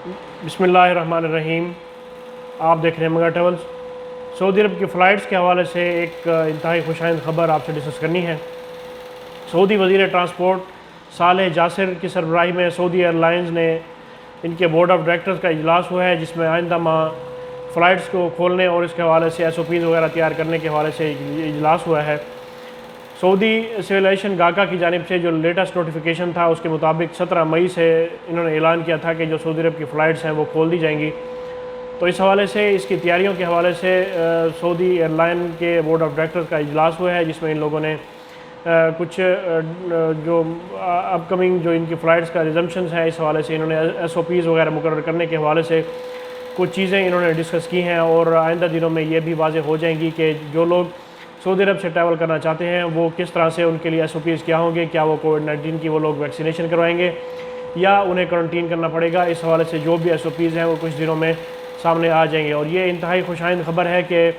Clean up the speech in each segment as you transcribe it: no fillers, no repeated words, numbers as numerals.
بسم اللہ الرحمن الرحیم۔ آپ دیکھ رہے ہیں مگا ٹریولز۔ سعودی عرب کی فلائٹس کے حوالے سے ایک انتہائی خوشائند خبر آپ سے ڈسکس کرنی ہے۔ سعودی وزیر ٹرانسپورٹ صالح جاسر کی سربراہی میں سعودی ایئر لائنز نے ان کے بورڈ آف ڈائریکٹرز کا اجلاس ہوا ہے، جس میں آئندہ ماہ فلائٹس کو کھولنے اور اس کے حوالے سے SOPs وغیرہ تیار کرنے کے حوالے سے اجلاس ہوا ہے۔ سعودی سول ایویشن گاکا کی جانب سے جو لیٹسٹ نوٹیفیکیشن تھا، اس کے مطابق 17 مئی سے انہوں نے اعلان کیا تھا کہ جو سعودی عرب کی فلائٹس ہیں وہ کھول دی جائیں گی۔ تو اس حوالے سے اس کی تیاریوں کے حوالے سے سعودی ایئر لائن کے بورڈ آف ڈائریکٹرز کا اجلاس ہوا ہے، جس میں ان لوگوں نے کچھ جو اپ کمنگ جو ان کی فلائٹس کا ریزمپشنز ہیں، اس حوالے سے انہوں نے SOPs وغیرہ مقرر کرنے کے حوالے سے کچھ چیزیں انہوں نے ڈسکس کی ہیں، اور آئندہ دنوں میں یہ بھی واضح ہو جائیں گی کہ جو لوگ سعودی عرب سے ٹریول کرنا چاہتے ہیں وہ کس طرح سے ان کے لیے SOPs کیا ہوں گے، کیا وہ کووڈ-19 کی وہ لوگ ویکسینیشن کروائیں گے یا انہیں کرنٹین کرنا پڑے گا۔ اس حوالے سے جو بھی SOPs ہیں وہ کچھ دنوں میں سامنے آ جائیں گے، اور یہ انتہائی خوشائند خبر ہے کہ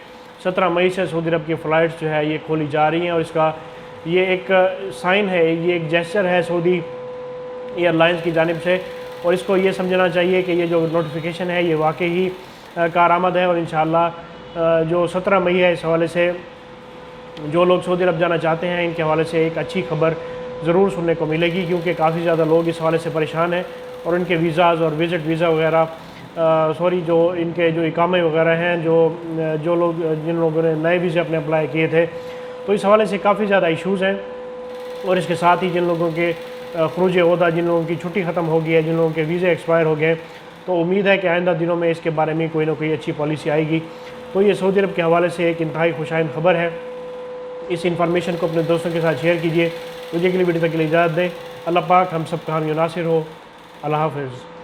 17 مئی سے سعودی عرب کی فلائٹس جو ہے یہ کھولی جا رہی ہیں، اور اس کا یہ ایک سائن ہے، یہ ایک جیسچر ہے سعودی ایئر لائنز کی جانب سے، اور اس کو یہ سمجھنا چاہیے کہ یہ جو نوٹیفیکیشن ہے یہ واقعی کارآمد ہے، اور انشاءاللہ جو 17 مئی ہے اس حوالے سے جو لوگ سعودی عرب جانا چاہتے ہیں ان کے حوالے سے ایک اچھی خبر ضرور سننے کو ملے گی، کیونکہ کافی زیادہ لوگ اس حوالے سے پریشان ہیں، اور ان کے ویزاز اور وزٹ ویزا وغیرہ جو ان کے جو اقامے وغیرہ ہیں، جو لوگ جن لوگوں نے نئے ویزے اپنے اپلائی کیے تھے، تو اس حوالے سے کافی زیادہ ایشوز ہیں، اور اس کے ساتھ ہی جن لوگوں کے خروج عہدہ، جن لوگوں کی چھٹی ختم ہو گئی ہے، جن لوگوں کے ویزے ایکسپائر ہو گئے، تو امید ہے کہ آئندہ دنوں میں اس کے بارے میں کوئی نہ کوئی اچھی پالیسی آئے گی۔ تو یہ سعودی عرب کے حوالے سے ایک انتہائی خوشائند خبر ہے۔ اس انفارمیشن کو اپنے دوستوں کے ساتھ شیئر کیجئے۔ مجھے کے لیے ویڈیو تک کے لیے اجازت دیں۔ اللہ پاک ہم سب کا حامی و ناصر ہو۔ اللہ حافظ۔